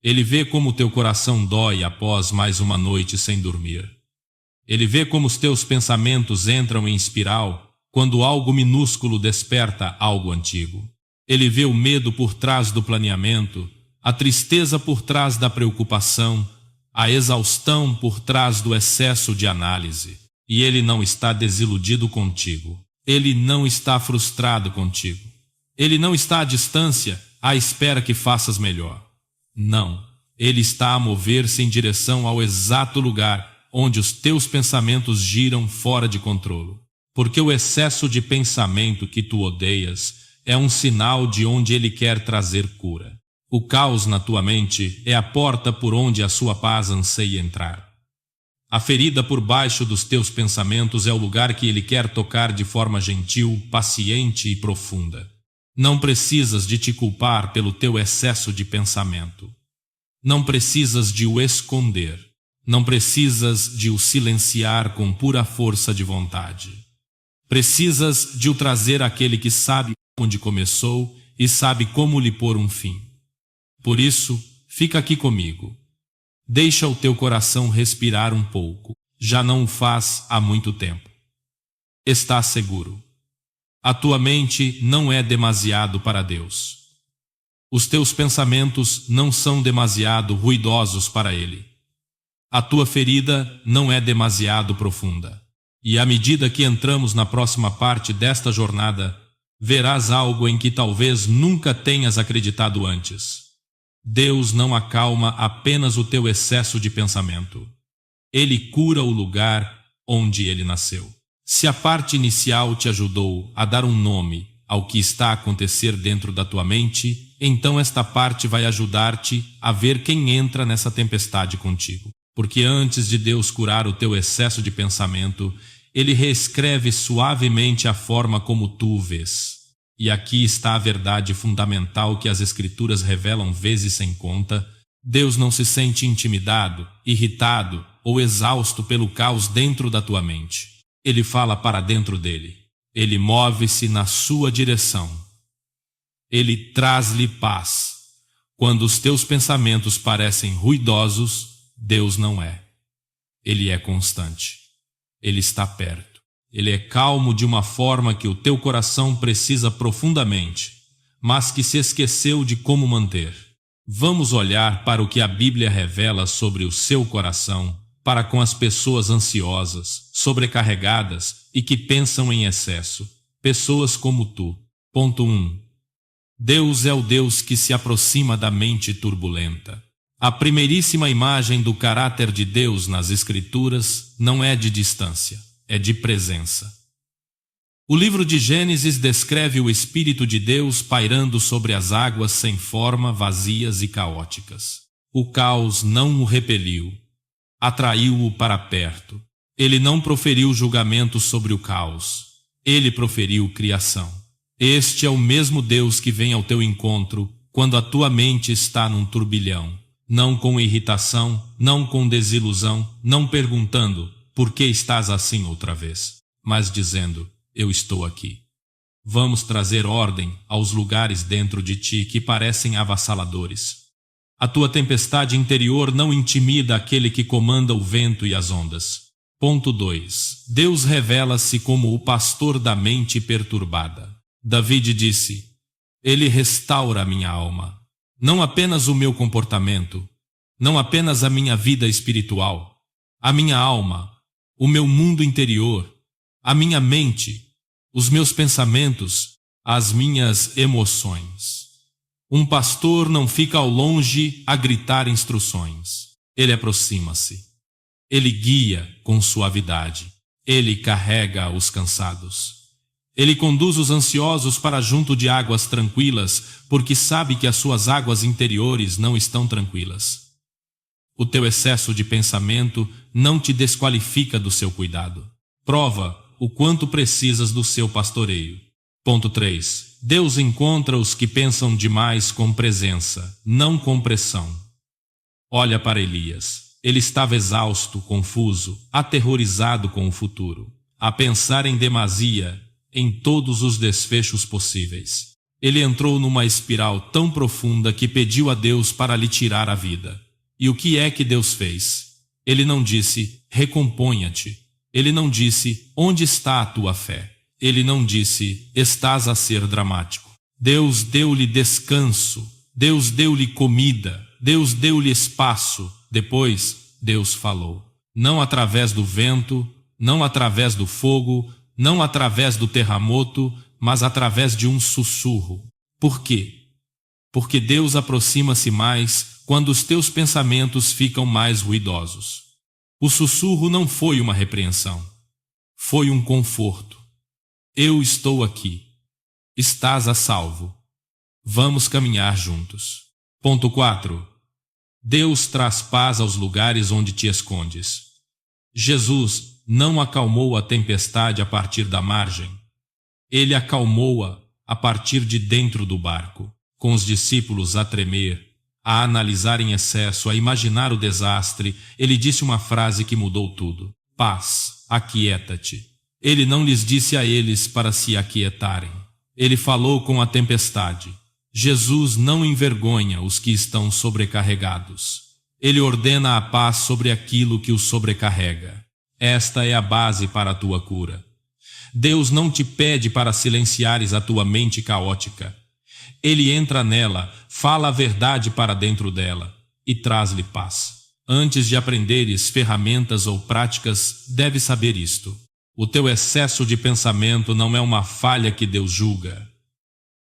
Ele vê como teu coração dói após mais uma noite sem dormir. Ele vê como os teus pensamentos entram em espiral quando algo minúsculo desperta algo antigo. Ele vê o medo por trás do planeamento, a tristeza por trás da preocupação, a exaustão por trás do excesso de análise. E ele não está desiludido contigo. Ele não está frustrado contigo. Ele não está à distância, à espera que faças melhor. Não, ele está a mover-se em direção ao exato lugar onde os teus pensamentos giram fora de controle. Porque o excesso de pensamento que tu odeias é um sinal de onde ele quer trazer cura. O caos na tua mente é a porta por onde a sua paz anseia entrar. A ferida por baixo dos teus pensamentos é o lugar que ele quer tocar de forma gentil, paciente e profunda. Não precisas de te culpar pelo teu excesso de pensamento. Não precisas de o esconder. Não precisas de o silenciar com pura força de vontade. Precisas de o trazer àquele que sabe onde começou e sabe como lhe pôr um fim. Por isso, fica aqui comigo. Deixa o teu coração respirar um pouco. Já não o faz há muito tempo. Está seguro. A tua mente não é demasiado para Deus. Os teus pensamentos não são demasiado ruidosos para Ele. A tua ferida não é demasiado profunda. E à medida que entramos na próxima parte desta jornada, verás algo em que talvez nunca tenhas acreditado antes. Deus não acalma apenas o teu excesso de pensamento. Ele cura o lugar onde ele nasceu. Se a parte inicial te ajudou a dar um nome ao que está a acontecer dentro da tua mente, então esta parte vai ajudar-te a ver quem entra nessa tempestade contigo. Porque antes de Deus curar o teu excesso de pensamento, Ele reescreve suavemente a forma como tu o vês. E aqui está a verdade fundamental que as Escrituras revelam vezes sem conta. Deus não se sente intimidado, irritado ou exausto pelo caos dentro da tua mente. Ele fala para dentro dele. Ele move-se na sua direção. Ele traz-lhe paz. Quando os teus pensamentos parecem ruidosos, Deus não é. Ele é constante. Ele está perto. Ele é calmo de uma forma que o teu coração precisa profundamente, mas que se esqueceu de como manter. Vamos olhar para o que a Bíblia revela sobre o seu coração para com as pessoas ansiosas, sobrecarregadas e que pensam em excesso. Pessoas como tu. Ponto 1. Deus é o Deus que se aproxima da mente turbulenta. A primeiríssima imagem do caráter de Deus nas Escrituras não é de distância, é de presença. O livro de Gênesis descreve o Espírito de Deus pairando sobre as águas sem forma, vazias e caóticas. O caos não o repeliu, atraiu-o para perto. Ele não proferiu julgamento sobre o caos, ele proferiu criação. Este é o mesmo Deus que vem ao teu encontro quando a tua mente está num turbilhão. Não com irritação, não com desilusão, não perguntando por que estás assim outra vez, mas dizendo, eu estou aqui. Vamos trazer ordem aos lugares dentro de ti que parecem avassaladores. A tua tempestade interior não intimida aquele que comanda o vento e as ondas. Ponto 2. Deus revela-se como o pastor da mente perturbada. David disse, Ele restaura a minha alma. Não apenas o meu comportamento, não apenas a minha vida espiritual, a minha alma, o meu mundo interior, a minha mente, os meus pensamentos, as minhas emoções. Um pastor não fica ao longe a gritar instruções. Ele aproxima-se. Ele guia com suavidade. Ele carrega os cansados. Ele conduz os ansiosos para junto de águas tranquilas, porque sabe que as suas águas interiores não estão tranquilas. O teu excesso de pensamento não te desqualifica do seu cuidado. Prova o quanto precisas do seu pastoreio. Ponto 3. Deus encontra os que pensam demais com presença, não com pressão. Olha para Elias. Ele estava exausto, confuso, aterrorizado com o futuro, a pensar em demasia, em todos os desfechos possíveis. Ele entrou numa espiral tão profunda que pediu a Deus para lhe tirar a vida. E o que é que Deus fez? Ele não disse, recomponha-te. Ele não disse, onde está a tua fé? Ele não disse, estás a ser dramático. Deus deu-lhe descanso. Deus deu-lhe comida. Deus deu-lhe espaço. Depois, Deus falou. Não através do vento, não através do fogo, não através do terremoto, mas através de um sussurro. Por quê? Porque Deus aproxima-se mais quando os teus pensamentos ficam mais ruidosos. O sussurro não foi uma repreensão. Foi um conforto. Eu estou aqui. Estás a salvo. Vamos caminhar juntos. Ponto 4. Deus traz paz aos lugares onde te escondes. Jesus não acalmou a tempestade a partir da margem. Ele acalmou-a a partir de dentro do barco, com os discípulos a tremer, a analisar em excesso, a imaginar o desastre. Ele disse uma frase que mudou tudo. Paz, aquieta-te. Ele não lhes disse a eles para se aquietarem. Ele falou com a tempestade. Jesus não envergonha os que estão sobrecarregados. Ele ordena a paz sobre aquilo que os sobrecarrega. Esta é a base para a tua cura. Deus não te pede para silenciares a tua mente caótica. Ele entra nela, fala a verdade para dentro dela e traz-lhe paz. Antes de aprenderes ferramentas ou práticas, deves saber isto. O teu excesso de pensamento não é uma falha que Deus julga.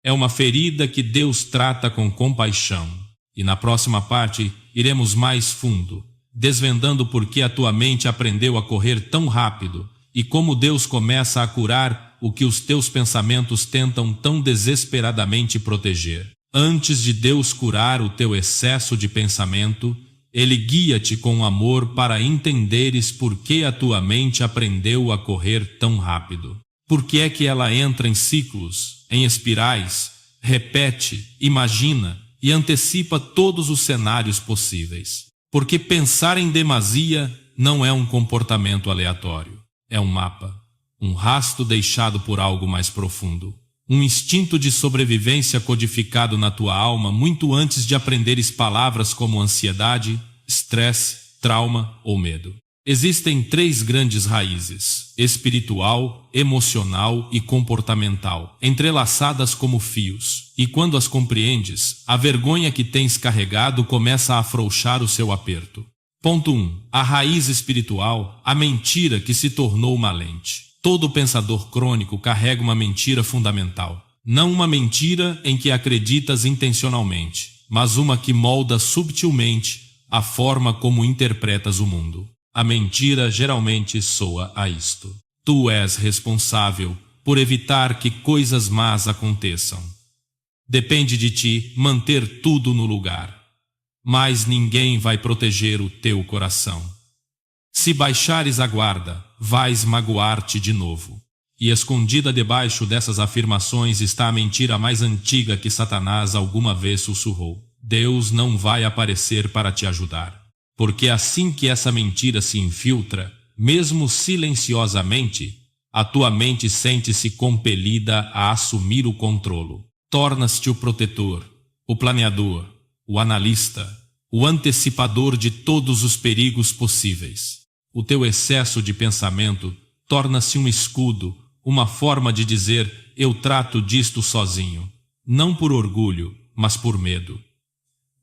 É uma ferida que Deus trata com compaixão. E na próxima parte, iremos mais fundo, desvendando por que a tua mente aprendeu a correr tão rápido e como Deus começa a curar o que os teus pensamentos tentam tão desesperadamente proteger. Antes de Deus curar o teu excesso de pensamento, Ele guia-te com amor para entenderes por que a tua mente aprendeu a correr tão rápido. Por que é que ela entra em ciclos, em espirais, repete, imagina e antecipa todos os cenários possíveis? Porque pensar em demasia não é um comportamento aleatório. É um mapa, um rastro deixado por algo mais profundo. Um instinto de sobrevivência codificado na tua alma muito antes de aprenderes palavras como ansiedade, estresse, trauma ou medo. Existem 3 grandes raízes: espiritual, emocional e comportamental, entrelaçadas como fios. E quando as compreendes, a vergonha que tens carregado começa a afrouxar o seu aperto. Ponto 1. A raiz espiritual, a mentira que se tornou uma lente. Todo pensador crônico carrega uma mentira fundamental. Não uma mentira em que acreditas intencionalmente, mas uma que molda subtilmente a forma como interpretas o mundo. A mentira geralmente soa a isto: tu és responsável por evitar que coisas más aconteçam. Depende de ti manter tudo no lugar. Mas ninguém vai proteger o teu coração. Se baixares a guarda, vais magoar-te de novo. E escondida debaixo dessas afirmações está a mentira mais antiga que Satanás alguma vez sussurrou: Deus não vai aparecer para te ajudar. Porque assim que essa mentira se infiltra, mesmo silenciosamente, a tua mente sente-se compelida a assumir o controlo. Tornas-te o protetor, o planeador, o analista, o antecipador de todos os perigos possíveis. O teu excesso de pensamento torna-se um escudo, uma forma de dizer: eu trato disto sozinho. Não por orgulho, mas por medo.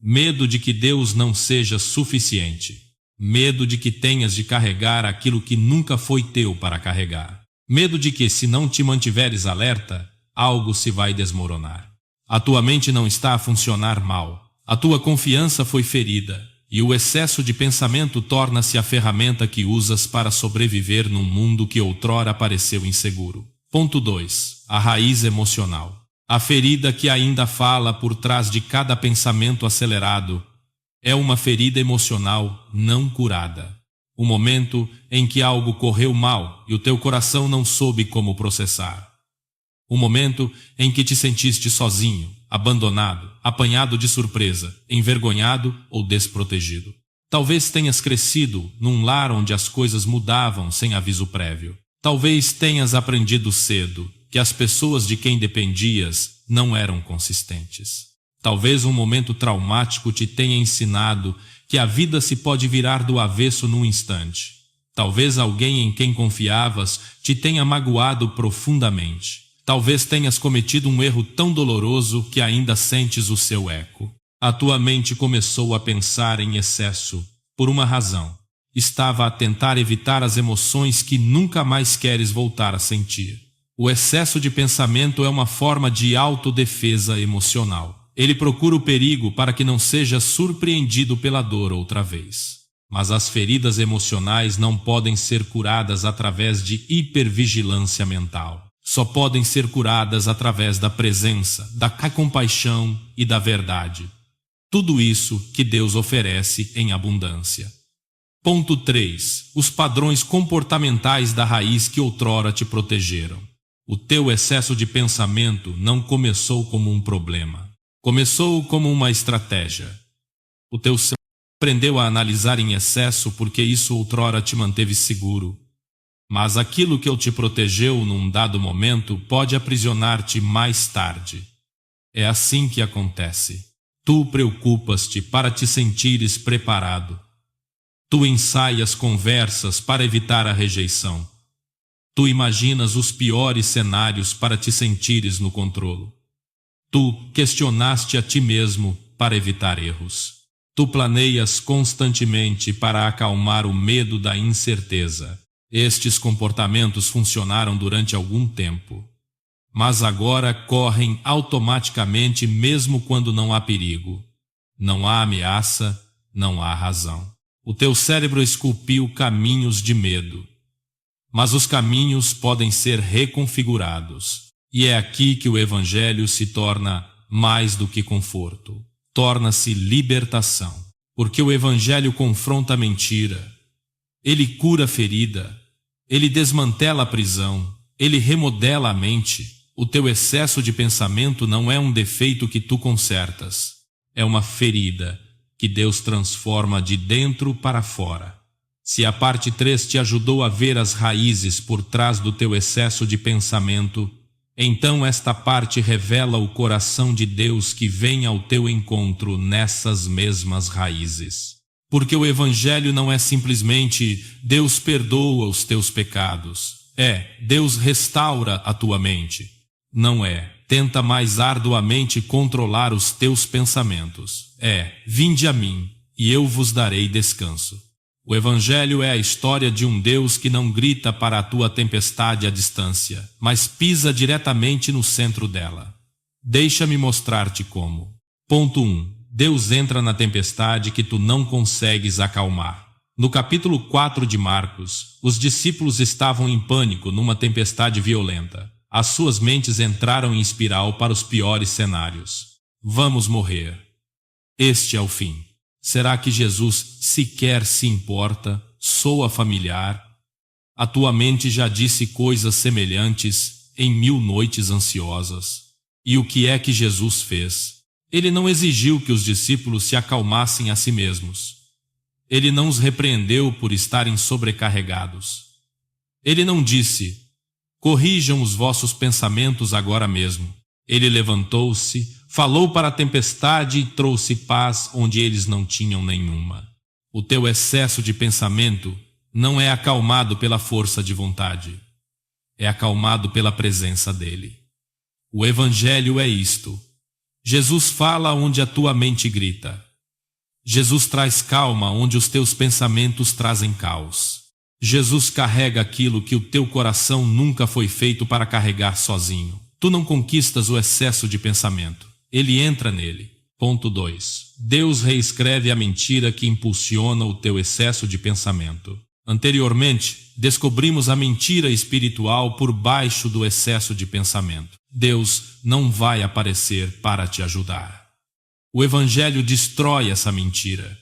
Medo de que Deus não seja suficiente. Medo de que tenhas de carregar aquilo que nunca foi teu para carregar. Medo de que, se não te mantiveres alerta, algo se vai desmoronar. A tua mente não está a funcionar mal. A tua confiança foi ferida, e o excesso de pensamento torna-se a ferramenta que usas para sobreviver num mundo que outrora pareceu inseguro. Ponto 2. A raiz emocional. A ferida que ainda fala por trás de cada pensamento acelerado é uma ferida emocional não curada. O momento em que algo correu mal e o teu coração não soube como processar. O momento em que te sentiste sozinho, abandonado, apanhado de surpresa, envergonhado ou desprotegido. Talvez tenhas crescido num lar onde as coisas mudavam sem aviso prévio. Talvez tenhas aprendido cedo que as pessoas de quem dependias não eram consistentes. Talvez um momento traumático te tenha ensinado que a vida se pode virar do avesso num instante. Talvez alguém em quem confiavas te tenha magoado profundamente. Talvez tenhas cometido um erro tão doloroso que ainda sentes o seu eco. A tua mente começou a pensar em excesso, por uma razão. Estava a tentar evitar as emoções que nunca mais queres voltar a sentir. O excesso de pensamento é uma forma de autodefesa emocional. Ele procura o perigo para que não seja surpreendido pela dor outra vez. Mas as feridas emocionais não podem ser curadas através de hipervigilância mental. Só podem ser curadas através da presença, da compaixão e da verdade. Tudo isso que Deus oferece em abundância. Ponto 3. Os padrões comportamentais da raiz que outrora te protegeram. O teu excesso de pensamento não começou como um problema. Começou como uma estratégia. O teu cérebro aprendeu a analisar em excesso porque isso outrora te manteve seguro. Mas aquilo que te protegeu num dado momento pode aprisionar-te mais tarde. É assim que acontece. Tu preocupas-te para te sentires preparado. Tu ensaias conversas para evitar a rejeição. Tu imaginas os piores cenários para te sentires no controle. Tu questionaste a ti mesmo para evitar erros. Tu planeias constantemente para acalmar o medo da incerteza. Estes comportamentos funcionaram durante algum tempo, mas agora correm automaticamente mesmo quando não há perigo. Não há ameaça, não há razão. O teu cérebro esculpiu caminhos de medo, mas os caminhos podem ser reconfigurados. E é aqui que o Evangelho se torna mais do que conforto. Torna-se libertação, porque o Evangelho confronta a mentira. Ele cura a ferida, ele desmantela a prisão, ele remodela a mente. O teu excesso de pensamento não é um defeito que tu consertas, é uma ferida que Deus transforma de dentro para fora. Se a parte 3 te ajudou a ver as raízes por trás do teu excesso de pensamento, então esta parte revela o coração de Deus que vem ao teu encontro nessas mesmas raízes. Porque o Evangelho não é simplesmente Deus perdoa os teus pecados. É, Deus restaura a tua mente. Não é, tenta mais arduamente controlar os teus pensamentos. É, vinde a mim, e eu vos darei descanso. O Evangelho é a história de um Deus que não grita para a tua tempestade à distância, mas pisa diretamente no centro dela. Deixa-me mostrar-te como. Ponto 1. Deus entra na tempestade que tu não consegues acalmar. No capítulo 4 de Marcos, os discípulos estavam em pânico numa tempestade violenta. As suas mentes entraram em espiral para os piores cenários. Vamos morrer. Este é o fim. Será que Jesus sequer se importa? Soa familiar? A tua mente já disse coisas semelhantes em 1000 noites ansiosas. E o que é que Jesus fez? Ele não exigiu que os discípulos se acalmassem a si mesmos. Ele não os repreendeu por estarem sobrecarregados. Ele não disse: corrijam os vossos pensamentos agora mesmo. Ele levantou-se, falou para a tempestade e trouxe paz onde eles não tinham nenhuma. O teu excesso de pensamento não é acalmado pela força de vontade. É acalmado pela presença dele. O Evangelho é isto. Jesus fala onde a tua mente grita. Jesus traz calma onde os teus pensamentos trazem caos. Jesus carrega aquilo que o teu coração nunca foi feito para carregar sozinho. Tu não conquistas o excesso de pensamento. Ele entra nele. Ponto 2. Deus reescreve a mentira que impulsiona o teu excesso de pensamento. Anteriormente, descobrimos a mentira espiritual por baixo do excesso de pensamento. Deus não vai aparecer para te ajudar. O Evangelho destrói essa mentira.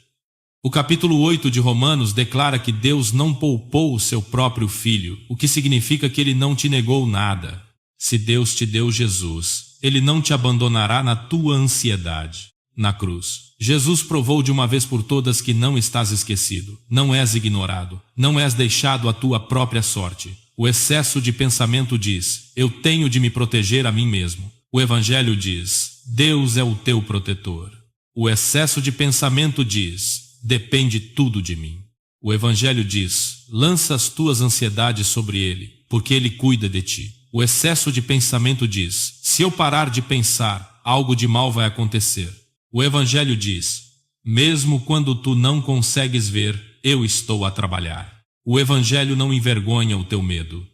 O capítulo 8 de Romanos declara que Deus não poupou o seu próprio Filho, o que significa que ele não te negou nada. Se Deus te deu Jesus, ele não te abandonará na tua ansiedade. Na cruz, Jesus provou de uma vez por todas que não estás esquecido, não és ignorado, não és deixado à tua própria sorte. O excesso de pensamento diz: eu tenho de me proteger a mim mesmo. O Evangelho diz: Deus é o teu protetor. O excesso de pensamento diz: depende tudo de mim. O Evangelho diz: lança as tuas ansiedades sobre ele, porque ele cuida de ti. O excesso de pensamento diz: se eu parar de pensar, algo de mal vai acontecer. O Evangelho diz: mesmo quando tu não consegues ver, eu estou a trabalhar. O Evangelho não envergonha o teu medo.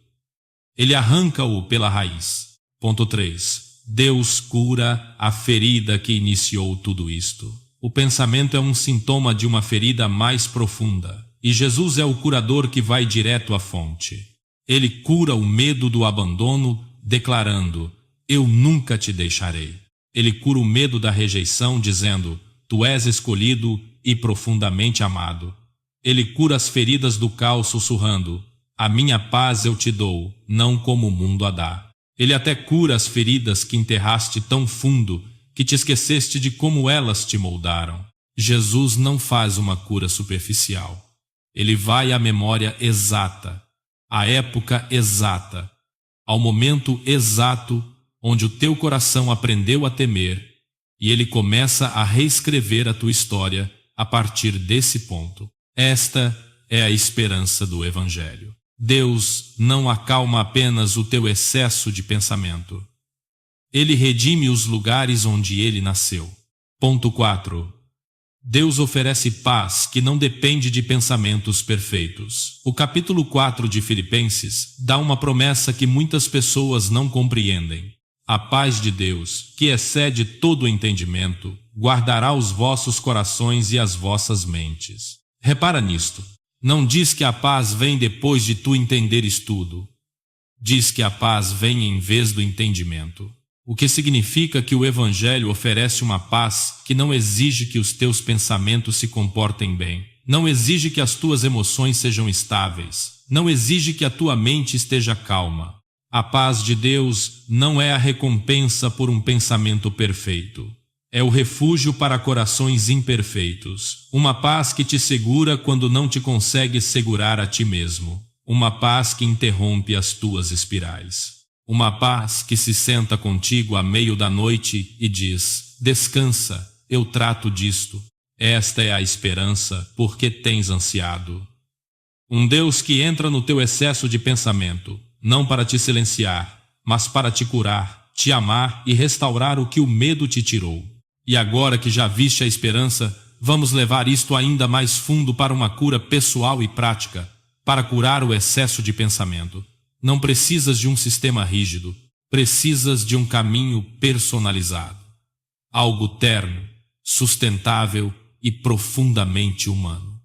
Ele arranca-o pela raiz. Ponto 3. Deus cura a ferida que iniciou tudo isto. O pensamento é um sintoma de uma ferida mais profunda, e Jesus é o curador que vai direto à fonte. Ele cura o medo do abandono, declarando: eu nunca te deixarei. Ele cura o medo da rejeição, dizendo: tu és escolhido e profundamente amado. Ele cura as feridas do caos, sussurrando: a minha paz eu te dou, não como o mundo a dá. Ele até cura as feridas que enterraste tão fundo que te esqueceste de como elas te moldaram. Jesus não faz uma cura superficial. Ele vai à memória exata, à época exata, ao momento exato onde o teu coração aprendeu a temer, e ele começa a reescrever a tua história a partir desse ponto. Esta é a esperança do Evangelho. Deus não acalma apenas o teu excesso de pensamento. Ele redime os lugares onde ele nasceu. Ponto 4. Deus oferece paz que não depende de pensamentos perfeitos. O capítulo 4 de Filipenses dá uma promessa que muitas pessoas não compreendem. A paz de Deus, que excede todo o entendimento, guardará os vossos corações e as vossas mentes. Repara nisto. Não diz que a paz vem depois de tu entenderes tudo. Diz que a paz vem em vez do entendimento. O que significa que o Evangelho oferece uma paz que não exige que os teus pensamentos se comportem bem. Não exige que as tuas emoções sejam estáveis. Não exige que a tua mente esteja calma. A paz de Deus não é a recompensa por um pensamento perfeito. É o refúgio para corações imperfeitos. Uma paz que te segura quando não te consegues segurar a ti mesmo. Uma paz que interrompe as tuas espirais. Uma paz que se senta contigo à meio da noite e diz: descansa, eu trato disto. Esta é a esperança porque tens ansiado. Um Deus que entra no teu excesso de pensamento, não para te silenciar, mas para te curar, te amar e restaurar o que o medo te tirou. E agora que já viste a esperança, vamos levar isto ainda mais fundo para uma cura pessoal e prática, para curar o excesso de pensamento. Não precisas de um sistema rígido, precisas de um caminho personalizado. Algo terno, sustentável e profundamente humano.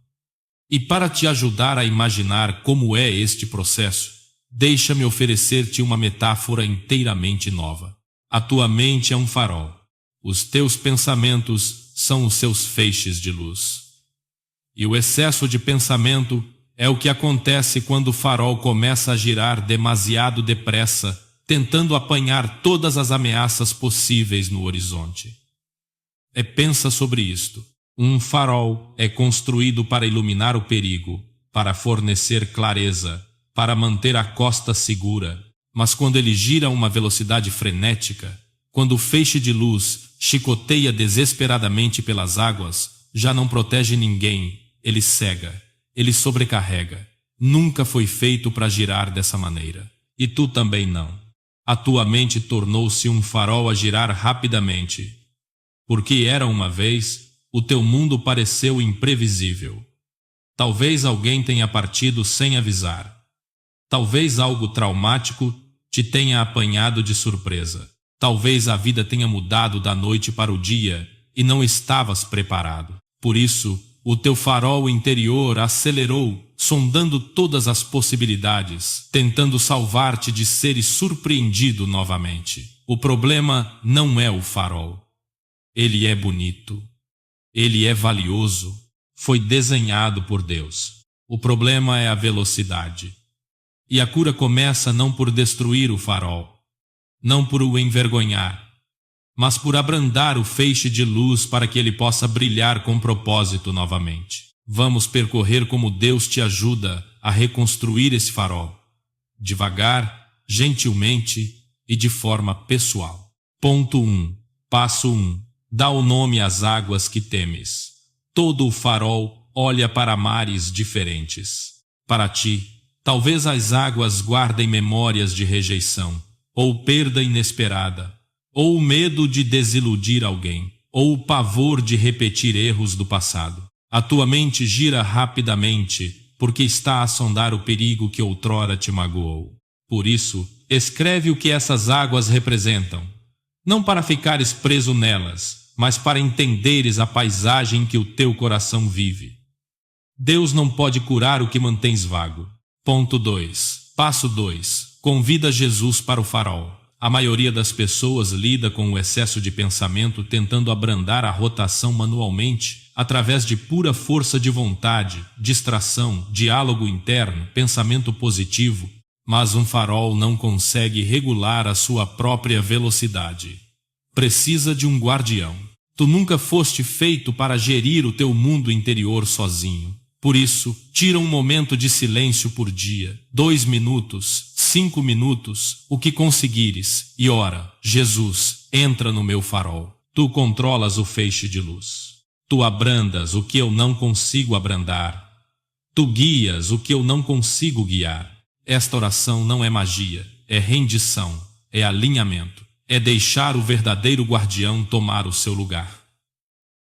E para te ajudar a imaginar como é este processo, deixa-me oferecer-te uma metáfora inteiramente nova. A tua mente é um farol. Os teus pensamentos são os seus feixes de luz. E o excesso de pensamento é o que acontece quando o farol começa a girar demasiado depressa, tentando apanhar todas as ameaças possíveis no horizonte. Pensa sobre isto. Um farol é construído para iluminar o perigo, para fornecer clareza, para manter a costa segura, mas quando ele gira a uma velocidade frenética, quando o feixe de luz chicoteia desesperadamente pelas águas, já não protege ninguém, ele cega, ele sobrecarrega. Nunca foi feito para girar dessa maneira. E tu também não. A tua mente tornou-se um farol a girar rapidamente. Porque era uma vez, o teu mundo pareceu imprevisível. Talvez alguém tenha partido sem avisar. Talvez algo traumático te tenha apanhado de surpresa. Talvez a vida tenha mudado da noite para o dia e não estavas preparado. Por isso, o teu farol interior acelerou, sondando todas as possibilidades, tentando salvar-te de seres surpreendido novamente. O problema não é o farol. Ele é bonito. Ele é valioso. Foi desenhado por Deus. O problema é a velocidade. E a cura começa não por destruir o farol, não por o envergonhar, mas por abrandar o feixe de luz para que ele possa brilhar com propósito novamente. Vamos percorrer como Deus te ajuda a reconstruir esse farol, devagar, gentilmente e de forma pessoal. Ponto 1. Passo 1. Dá o nome às águas que temes. Todo o farol olha para mares diferentes. Para ti, talvez as águas guardem memórias de rejeição, ou perda inesperada, ou o medo de desiludir alguém, ou o pavor de repetir erros do passado. A tua mente gira rapidamente, porque está a sondar o perigo que outrora te magoou. Por isso, escreve o que essas águas representam, não para ficares preso nelas, mas para entenderes a paisagem que o teu coração vive. Deus não pode curar o que mantens vago. Ponto 2. Passo 2. Convida Jesus para o farol. A maioria das pessoas lida com o excesso de pensamento tentando abrandar a rotação manualmente, através de pura força de vontade, distração, diálogo interno, pensamento positivo, mas um farol não consegue regular a sua própria velocidade. Precisa de um guardião. Tu nunca foste feito para gerir o teu mundo interior sozinho. Por isso, tira um momento de silêncio por dia, 2 minutos, 5 minutos, o que conseguires, e ora: Jesus, entra no meu farol. Tu controlas o feixe de luz. Tu abrandas o que eu não consigo abrandar. Tu guias o que eu não consigo guiar. Esta oração não é magia, é rendição, é alinhamento, é deixar o verdadeiro guardião tomar o seu lugar.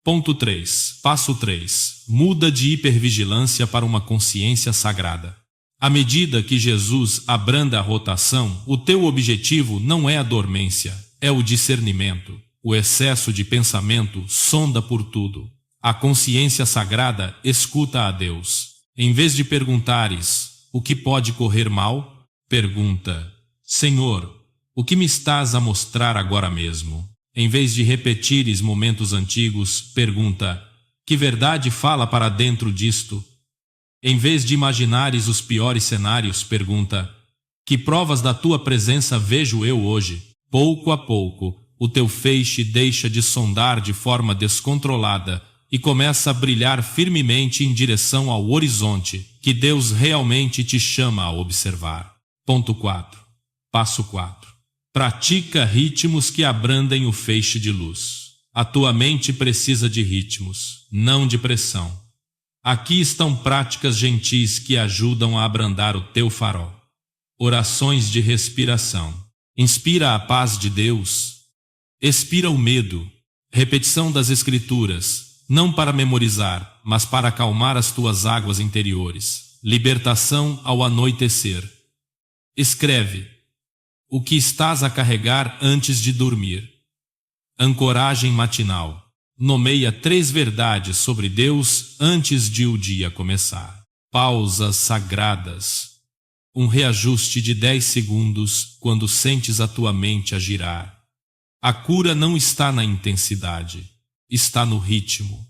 Ponto 3. Passo 3. Muda de hipervigilância para uma consciência sagrada. À medida que Jesus abranda a rotação, o teu objetivo não é a dormência, é o discernimento. O excesso de pensamento sonda por tudo. A consciência sagrada escuta a Deus. Em vez de perguntares: o que pode correr mal? Pergunta: Senhor, o que me estás a mostrar agora mesmo? Em vez de repetires momentos antigos, pergunta: que verdade fala para dentro disto? Em vez de imaginares os piores cenários, pergunta: que provas da tua presença vejo eu hoje? Pouco a pouco, o teu feixe deixa de sondar de forma descontrolada e começa a brilhar firmemente em direção ao horizonte que Deus realmente te chama a observar. Ponto 4. Passo 4. Pratica ritmos que abrandem o feixe de luz. A tua mente precisa de ritmos, não de pressão. Aqui estão práticas gentis que ajudam a abrandar o teu farol. Orações de respiração. Inspira a paz de Deus. Expira o medo. Repetição das Escrituras, não para memorizar, mas para acalmar as tuas águas interiores. Libertação ao anoitecer. Escreve o que estás a carregar antes de dormir. Ancoragem matinal. Nomeia 3 verdades sobre Deus antes de o dia começar. Pausas sagradas. Um reajuste de 10 segundos quando sentes a tua mente a girar. A cura não está na intensidade, está no ritmo.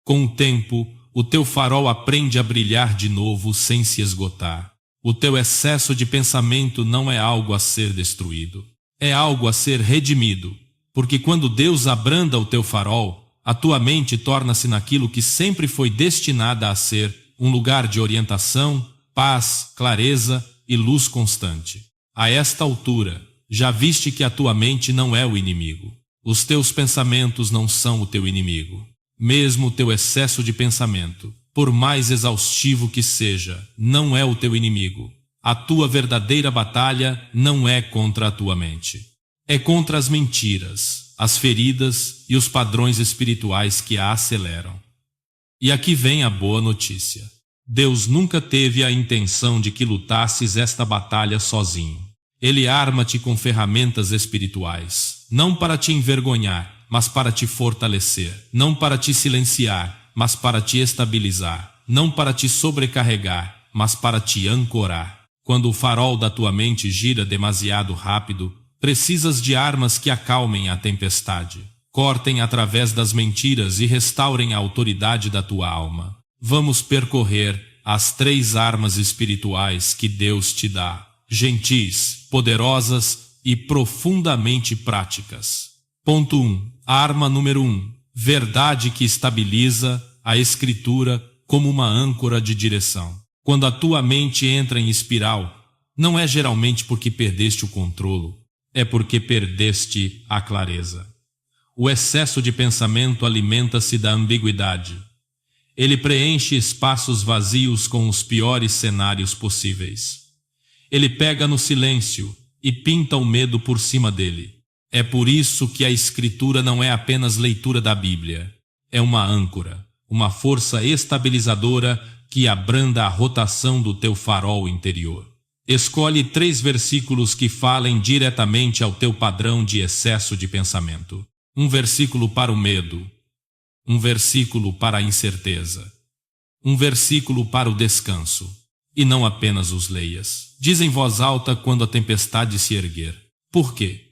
Com o tempo, o teu farol aprende a brilhar de novo sem se esgotar. O teu excesso de pensamento não é algo a ser destruído, é algo a ser redimido, porque quando Deus abranda o teu farol, a tua mente torna-se naquilo que sempre foi destinada a ser, um lugar de orientação, paz, clareza e luz constante. A esta altura, já viste que a tua mente não é o inimigo. Os teus pensamentos não são o teu inimigo. Mesmo o teu excesso de pensamento, por mais exaustivo que seja, não é o teu inimigo. A tua verdadeira batalha não é contra a tua mente. É contra as mentiras, as feridas e os padrões espirituais que a aceleram. E aqui vem a boa notícia. Deus nunca teve a intenção de que lutasses esta batalha sozinho. Ele arma-te com ferramentas espirituais, não para te envergonhar, mas para te fortalecer, não para te silenciar, mas para te estabilizar, não para te sobrecarregar, mas para te ancorar. Quando o farol da tua mente gira demasiado rápido, precisas de armas que acalmem a tempestade, cortem através das mentiras e restaurem a autoridade da tua alma. Vamos percorrer as 3 armas espirituais que Deus te dá, gentis, poderosas e profundamente práticas. Ponto 1. Arma número 1. Verdade que estabiliza a Escritura como uma âncora de direção. Quando a tua mente entra em espiral, não é geralmente porque perdeste o controle, é porque perdeste a clareza. O excesso de pensamento alimenta-se da ambiguidade. Ele preenche espaços vazios com os piores cenários possíveis. Ele pega no silêncio e pinta o medo por cima dele. É por isso que a Escritura não é apenas leitura da Bíblia. É uma âncora, uma força estabilizadora que abranda a rotação do teu farol interior. Escolhe 3 versículos que falem diretamente ao teu padrão de excesso de pensamento. Um versículo para o medo, um versículo para a incerteza, um versículo para o descanso. E não apenas os leias. Diz em voz alta quando a tempestade se erguer. Por quê?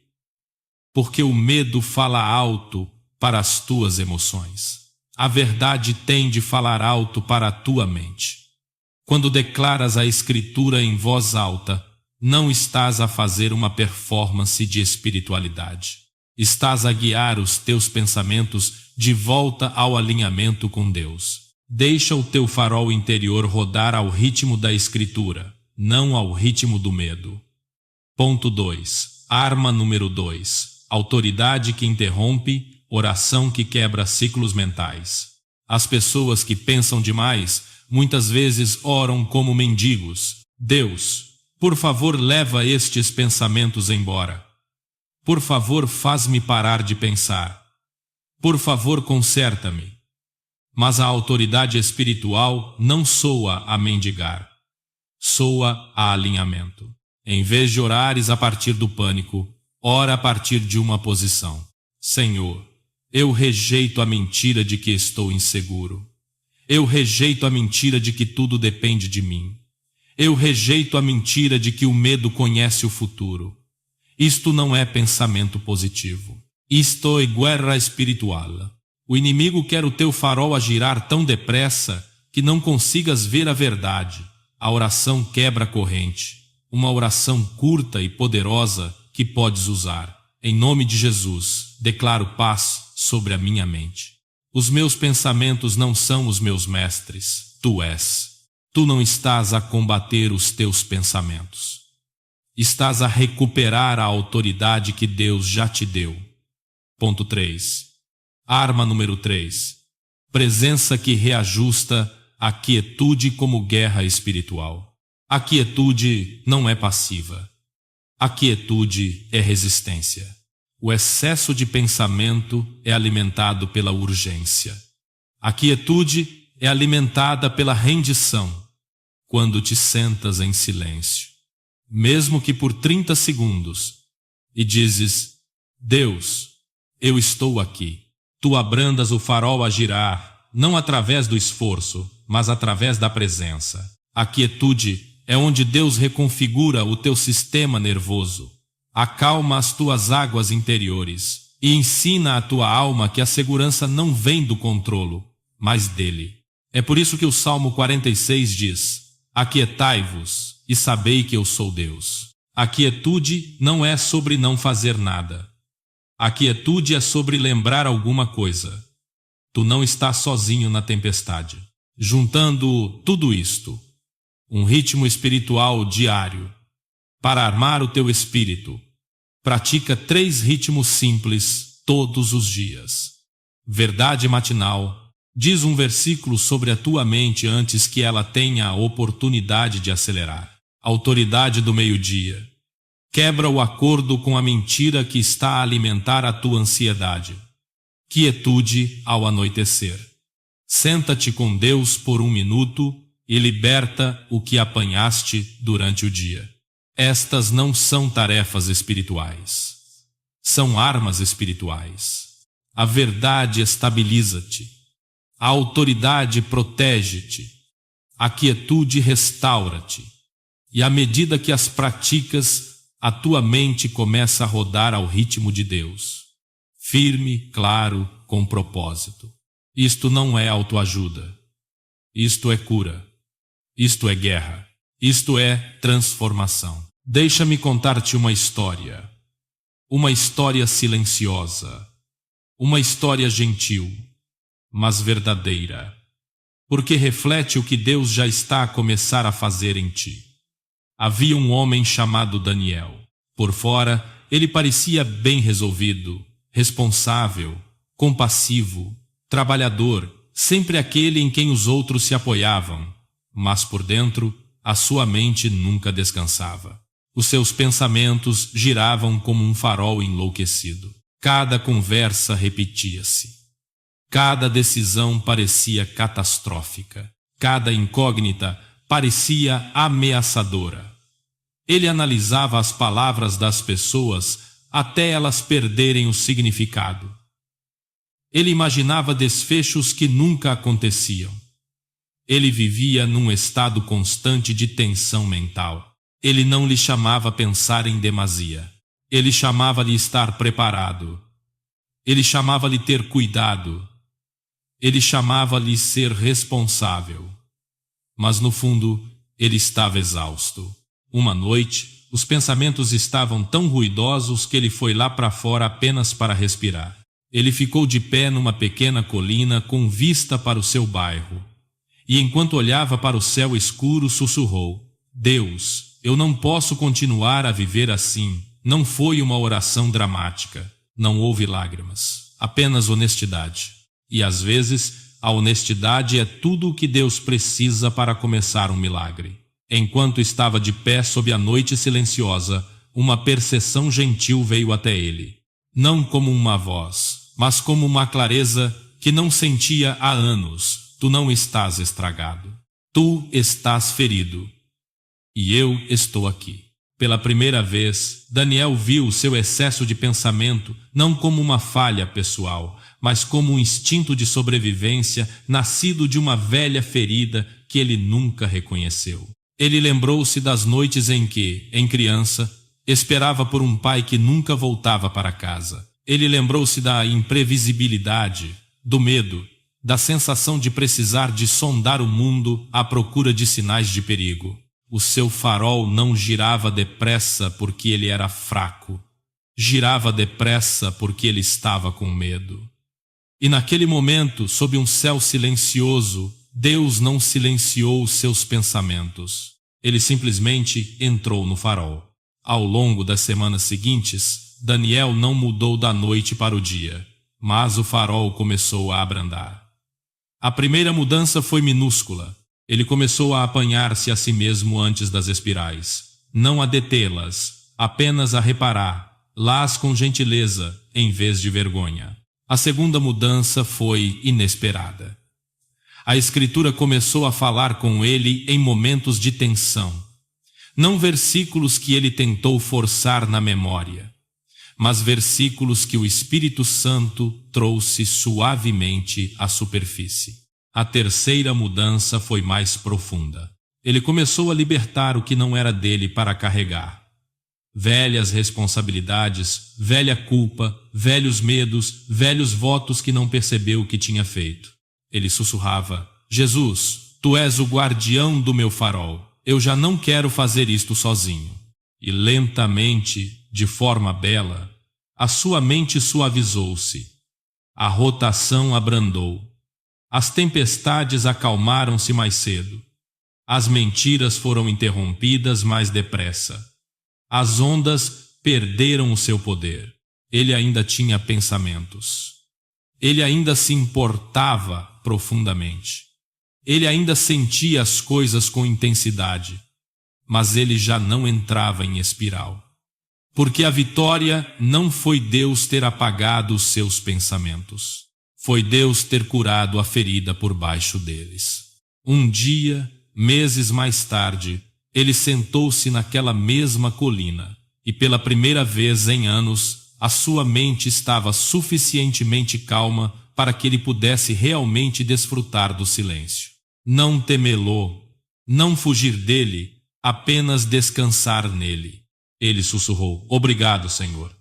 Porque o medo fala alto para as tuas emoções. A verdade tem de falar alto para a tua mente. Quando declaras a Escritura em voz alta, não estás a fazer uma performance de espiritualidade. Estás a guiar os teus pensamentos de volta ao alinhamento com Deus. Deixa o teu farol interior rodar ao ritmo da Escritura, não ao ritmo do medo. Ponto 2. Arma número 2. Autoridade que interrompe, oração que quebra ciclos mentais. As pessoas que pensam demais muitas vezes oram como mendigos. Deus, por favor, leva estes pensamentos embora. Por favor, faz-me parar de pensar. Por favor, conserta-me. Mas a autoridade espiritual não soa a mendigar. Soa a alinhamento. Em vez de orares a partir do pânico, ora a partir de uma posição. Senhor, eu rejeito a mentira de que estou inseguro. Eu rejeito a mentira de que tudo depende de mim. Eu rejeito a mentira de que o medo conhece o futuro. Isto não é pensamento positivo. Isto é guerra espiritual. O inimigo quer o teu farol a girar tão depressa que não consigas ver a verdade. A oração quebra a corrente. Uma oração curta e poderosa que podes usar. Em nome de Jesus, declaro paz sobre a minha mente. Os meus pensamentos não são os meus mestres. Tu és. Tu não estás a combater os teus pensamentos. Estás a recuperar a autoridade que Deus já te deu. Ponto 3. Arma número 3. Presença que reajusta a quietude como guerra espiritual. A quietude não é passiva. A quietude é resistência. O excesso de pensamento é alimentado pela urgência. A quietude é alimentada pela rendição, quando te sentas em silêncio, mesmo que por 30 segundos, e dizes: Deus, eu estou aqui. Tu abrandas o farol a girar, não através do esforço, mas através da presença. A quietude é onde Deus reconfigura o teu sistema nervoso, acalma as tuas águas interiores e ensina à tua alma que a segurança não vem do controlo, mas dele. É por isso que o Salmo 46 diz: Aquietai-vos e sabei que eu sou Deus. A quietude não é sobre não fazer nada. A quietude é sobre lembrar alguma coisa. Tu não estás sozinho na tempestade. Juntando tudo isto, um ritmo espiritual diário, para armar o teu espírito, pratica 3 ritmos simples todos os dias. Verdade matinal. Diz um versículo sobre a tua mente antes que ela tenha a oportunidade de acelerar. Autoridade do meio-dia. Quebra o acordo com a mentira que está a alimentar a tua ansiedade. Quietude ao anoitecer. Senta-te com Deus por 1 minuto e liberta o que apanhaste durante o dia. Estas não são tarefas espirituais. São armas espirituais. A verdade estabiliza-te. A autoridade protege-te. A quietude restaura-te. E à medida que as praticas, a tua mente começa a rodar ao ritmo de Deus. Firme, claro, com propósito. Isto não é autoajuda. Isto é cura. Isto é guerra. Isto é transformação. Deixa-me contar-te uma história. Uma história silenciosa. Uma história gentil, mas verdadeira. Porque reflete o que Deus já está a começar a fazer em ti. Havia um homem chamado Daniel. Por fora, ele parecia bem resolvido, responsável, compassivo, trabalhador, sempre aquele em quem os outros se apoiavam, mas por dentro a sua mente nunca descansava. Os seus pensamentos giravam como um farol enlouquecido. Cada conversa repetia-se. Cada decisão parecia catastrófica. Cada incógnita parecia ameaçadora. Ele analisava as palavras das pessoas até elas perderem o significado. Ele imaginava desfechos que nunca aconteciam. Ele vivia num estado constante de tensão mental. Ele não lhe chamava pensar em demasia. Ele chamava-lhe estar preparado. Ele chamava-lhe ter cuidado. Ele chamava-lhe ser responsável. Mas no fundo, ele estava exausto. Uma noite, os pensamentos estavam tão ruidosos que ele foi lá para fora apenas para respirar. Ele ficou de pé numa pequena colina com vista para o seu bairro. E enquanto olhava para o céu escuro, sussurrou: Deus, eu não posso continuar a viver assim. Não foi uma oração dramática. Não houve lágrimas. Apenas honestidade. E às vezes, a honestidade é tudo o que Deus precisa para começar um milagre. Enquanto estava de pé sob a noite silenciosa, uma percepção gentil veio até ele. Não como uma voz, mas como uma clareza que não sentia há anos. Tu não estás estragado. Tu estás ferido. E eu estou aqui. Pela primeira vez, Daniel viu seu excesso de pensamento não como uma falha pessoal, mas como um instinto de sobrevivência nascido de uma velha ferida que ele nunca reconheceu. Ele lembrou-se das noites em que, em criança, esperava por um pai que nunca voltava para casa. Ele lembrou-se da imprevisibilidade, do medo, da sensação de precisar de sondar o mundo à procura de sinais de perigo. O seu farol não girava depressa porque ele era fraco. Girava depressa porque ele estava com medo. E naquele momento, sob um céu silencioso, Deus não silenciou os seus pensamentos. Ele simplesmente entrou no farol. Ao longo das semanas seguintes, Daniel não mudou da noite para o dia, mas o farol começou a abrandar. A primeira mudança foi minúscula. Ele começou a apanhar-se a si mesmo antes das espirais, não a detê-las, apenas a reparar, lá-as com gentileza, em vez de vergonha. A segunda mudança foi inesperada. A Escritura começou a falar com ele em momentos de tensão. Não versículos que ele tentou forçar na memória, mas versículos que o Espírito Santo trouxe suavemente à superfície. A terceira mudança foi mais profunda. Ele começou a libertar o que não era dele para carregar. Velhas responsabilidades, velha culpa, velhos medos, velhos votos que não percebeu o que tinha feito. Ele sussurrava: Jesus, tu és o guardião do meu farol. Eu já não quero fazer isto sozinho. E lentamente, de forma bela, a sua mente suavizou-se. A rotação abrandou. As tempestades acalmaram-se mais cedo. As mentiras foram interrompidas mais depressa. As ondas perderam o seu poder. Ele ainda tinha pensamentos. Ele ainda se importava profundamente. Ele ainda sentia as coisas com intensidade. Mas ele já não entrava em espiral. Porque a vitória não foi Deus ter apagado os seus pensamentos. Foi Deus ter curado a ferida por baixo deles. Um dia, meses mais tarde, ele sentou-se naquela mesma colina e pela primeira vez em anos, a sua mente estava suficientemente calma para que ele pudesse realmente desfrutar do silêncio. Não temê-lo, não fugir dele, apenas descansar nele. Ele sussurrou: Obrigado, Senhor.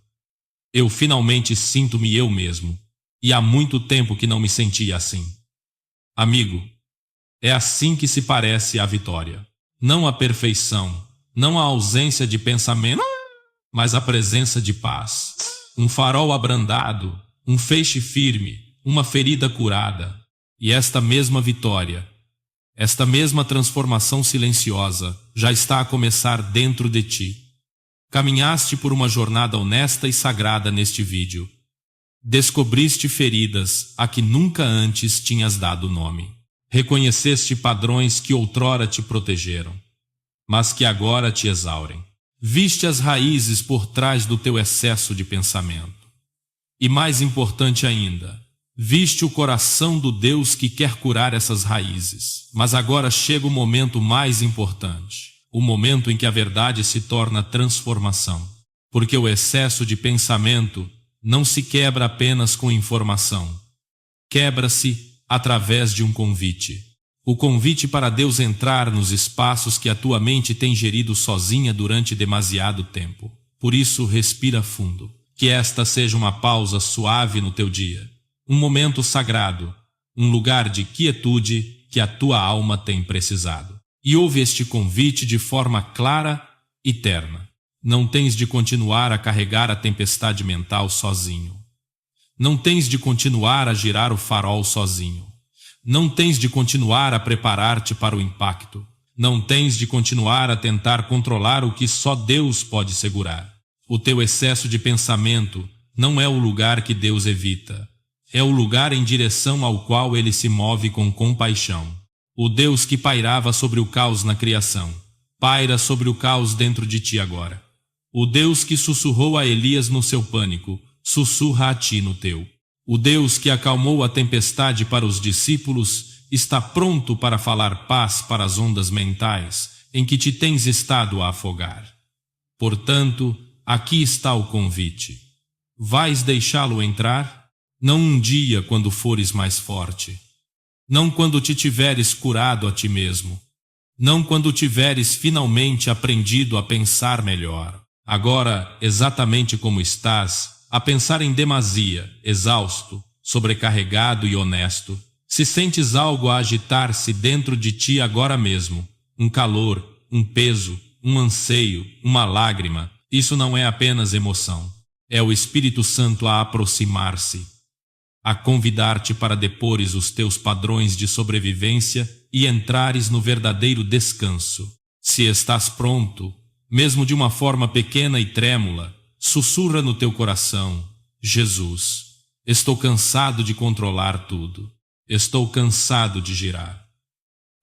Eu finalmente sinto-me eu mesmo. E há muito tempo que não me sentia assim. Amigo, é assim que se parece a vitória. Não a perfeição, não a ausência de pensamento, mas a presença de paz. Um farol abrandado, um feixe firme, uma ferida curada. E esta mesma vitória, esta mesma transformação silenciosa, já está a começar dentro de ti. Caminhaste por uma jornada honesta e sagrada neste vídeo. Descobriste feridas a que nunca antes tinhas dado nome. Reconheceste padrões que outrora te protegeram, mas que agora te exaurem. Viste as raízes por trás do teu excesso de pensamento. E mais importante ainda, viste o coração do Deus que quer curar essas raízes. Mas agora chega o momento mais importante, o momento em que a verdade se torna transformação. Porque o excesso de pensamento não se quebra apenas com informação. Quebra-se através de um convite. O convite para Deus entrar nos espaços que a tua mente tem gerido sozinha durante demasiado tempo. Por isso, respira fundo. Que esta seja uma pausa suave no teu dia. Um momento sagrado. Um lugar de quietude que a tua alma tem precisado. E ouve este convite de forma clara e terna. Não tens de continuar a carregar a tempestade mental sozinho. Não tens de continuar a girar o farol sozinho. Não tens de continuar a preparar-te para o impacto. Não tens de continuar a tentar controlar o que só Deus pode segurar. O teu excesso de pensamento não é o lugar que Deus evita. É o lugar em direção ao qual Ele se move com compaixão. O Deus que pairava sobre o caos na criação, paira sobre o caos dentro de ti agora. O Deus que sussurrou a Elias no seu pânico, sussurra a ti no teu. O Deus que acalmou a tempestade para os discípulos está pronto para falar paz para as ondas mentais em que te tens estado a afogar. Portanto, aqui está o convite. Vais deixá-lo entrar? Não um dia quando fores mais forte. Não quando te tiveres curado a ti mesmo. Não quando tiveres finalmente aprendido a pensar melhor. Agora, exatamente como estás, a pensar em demasia, exausto, sobrecarregado e honesto. Se sentes algo a agitar-se dentro de ti agora mesmo, um calor, um peso, um anseio, uma lágrima, isso não é apenas emoção. É o Espírito Santo a aproximar-se, a convidar-te para depores os teus padrões de sobrevivência e entrares no verdadeiro descanso. Se estás pronto, mesmo de uma forma pequena e trêmula, sussurra no teu coração: Jesus, estou cansado de controlar tudo. Estou cansado de girar.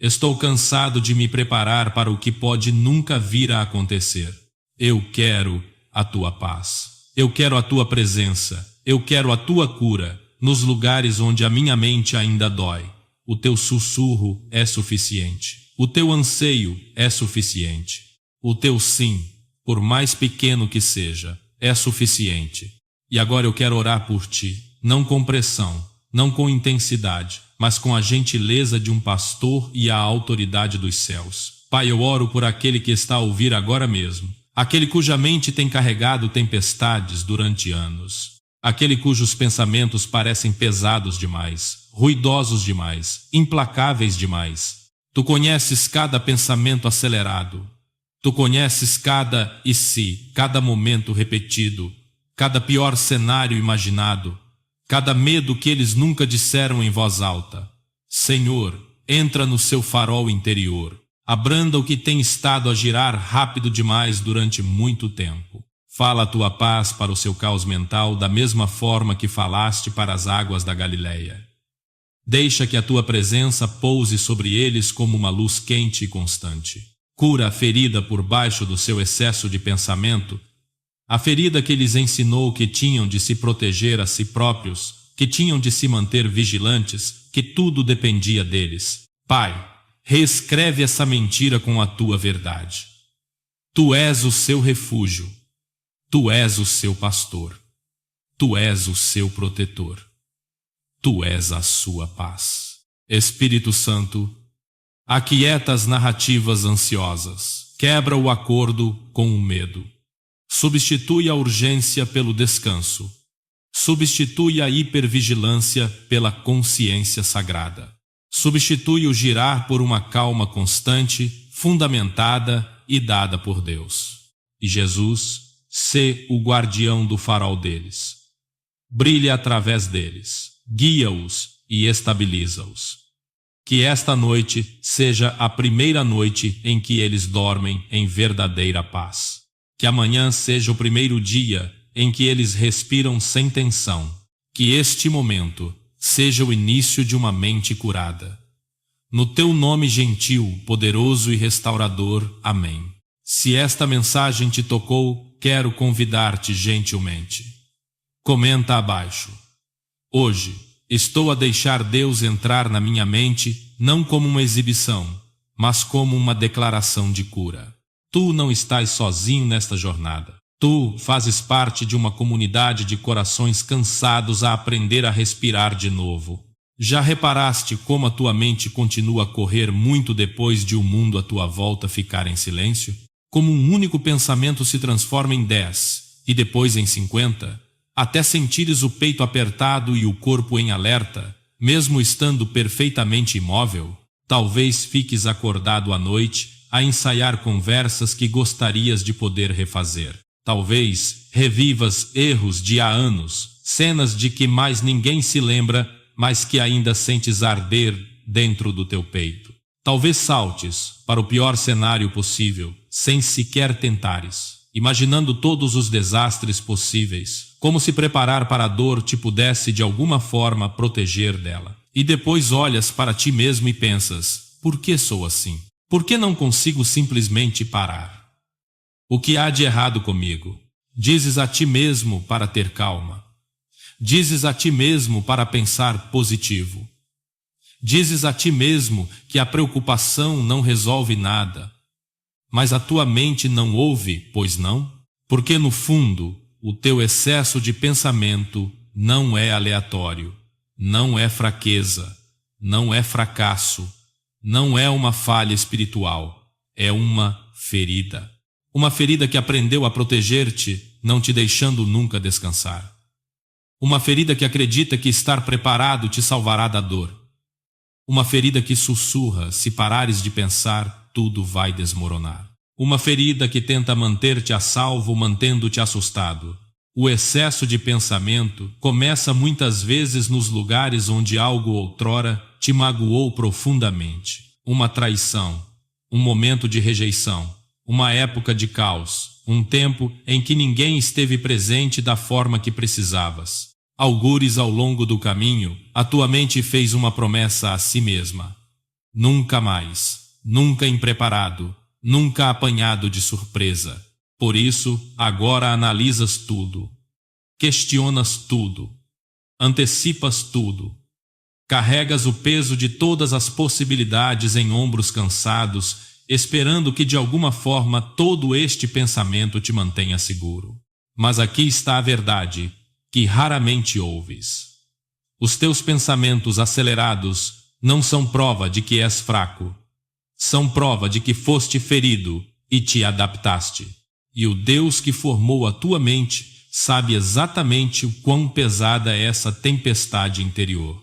Estou cansado de me preparar para o que pode nunca vir a acontecer. Eu quero a tua paz. Eu quero a tua presença. Eu quero a tua cura nos lugares onde a minha mente ainda dói. O teu sussurro é suficiente. O teu anseio é suficiente. O teu sim, por mais pequeno que seja, é suficiente. E agora eu quero orar por ti, não com pressão, não com intensidade, mas com a gentileza de um pastor e a autoridade dos céus. Pai, eu oro por aquele que está a ouvir agora mesmo, aquele cuja mente tem carregado tempestades durante anos, aquele cujos pensamentos parecem pesados demais, ruidosos demais, implacáveis demais. Tu conheces cada pensamento acelerado. Tu conheces cada e se, cada momento repetido, cada pior cenário imaginado, cada medo que eles nunca disseram em voz alta. Senhor, entra no seu farol interior, abranda o que tem estado a girar rápido demais durante muito tempo. Fala a tua paz para o seu caos mental da mesma forma que falaste para as águas da Galileia. Deixa que a tua presença pouse sobre eles como uma luz quente e constante. Cura a ferida por baixo do seu excesso de pensamento, a ferida que lhes ensinou que tinham de se proteger a si próprios, que tinham de se manter vigilantes, que tudo dependia deles. Pai, reescreve essa mentira com a tua verdade. Tu és o seu refúgio, tu és o seu pastor, tu és o seu protetor, tu és a sua paz. Espírito Santo, aquieta as narrativas ansiosas, quebra o acordo com o medo. Substitui a urgência pelo descanso. Substitui a hipervigilância pela consciência sagrada. Substitui o girar por uma calma constante, fundamentada e dada por Deus. E Jesus, sê o guardião do farol deles. Brilha através deles, guia-os e estabiliza-os. Que esta noite seja a primeira noite em que eles dormem em verdadeira paz. Que amanhã seja o primeiro dia em que eles respiram sem tensão. Que este momento seja o início de uma mente curada. No teu nome gentil, poderoso e restaurador. Amém. Se esta mensagem te tocou, quero convidar-te gentilmente. Comenta abaixo. Hoje, estou a deixar Deus entrar na minha mente, não como uma exibição, mas como uma declaração de cura. Tu não estás sozinho nesta jornada. Tu fazes parte de uma comunidade de corações cansados a aprender a respirar de novo. Já reparaste como a tua mente continua a correr muito depois de o mundo à tua volta ficar em silêncio? Como um único pensamento se transforma em 10 e depois em 50, até sentires o peito apertado e o corpo em alerta, mesmo estando perfeitamente imóvel? Talvez fiques acordado à noite a ensaiar conversas que gostarias de poder refazer. Talvez revivas erros de há anos, cenas de que mais ninguém se lembra, mas que ainda sentes arder dentro do teu peito. Talvez saltes para o pior cenário possível, sem sequer tentares, imaginando todos os desastres possíveis, como se preparar para a dor te pudesse de alguma forma proteger dela. E depois olhas para ti mesmo e pensas: por que sou assim? Por que não consigo simplesmente parar? O que há de errado comigo? Dizes a ti mesmo para ter calma. Dizes a ti mesmo para pensar positivo. Dizes a ti mesmo que a preocupação não resolve nada. Mas a tua mente não ouve, pois não? Porque no fundo, o teu excesso de pensamento não é aleatório, não é fraqueza, não é fracasso, não é uma falha espiritual, é uma ferida. Uma ferida que aprendeu a proteger-te, não te deixando nunca descansar. Uma ferida que acredita que estar preparado te salvará da dor. Uma ferida que sussurra: se parares de pensar, tudo vai desmoronar. Uma ferida que tenta manter-te a salvo, mantendo-te assustado. O excesso de pensamento começa muitas vezes nos lugares onde algo outrora te magoou profundamente. Uma traição, um momento de rejeição, uma época de caos, um tempo em que ninguém esteve presente da forma que precisavas. Algures ao longo do caminho, a tua mente fez uma promessa a si mesma. Nunca mais, nunca impreparado, nunca apanhado de surpresa. Por isso, agora analisas tudo, questionas tudo, antecipas tudo, carregas o peso de todas as possibilidades em ombros cansados, esperando que de alguma forma todo este pensamento te mantenha seguro. Mas aqui está a verdade, que raramente ouves. Os teus pensamentos acelerados não são prova de que és fraco. São prova de que foste ferido e te adaptaste. E o Deus que formou a tua mente sabe exatamente o quão pesada é essa tempestade interior.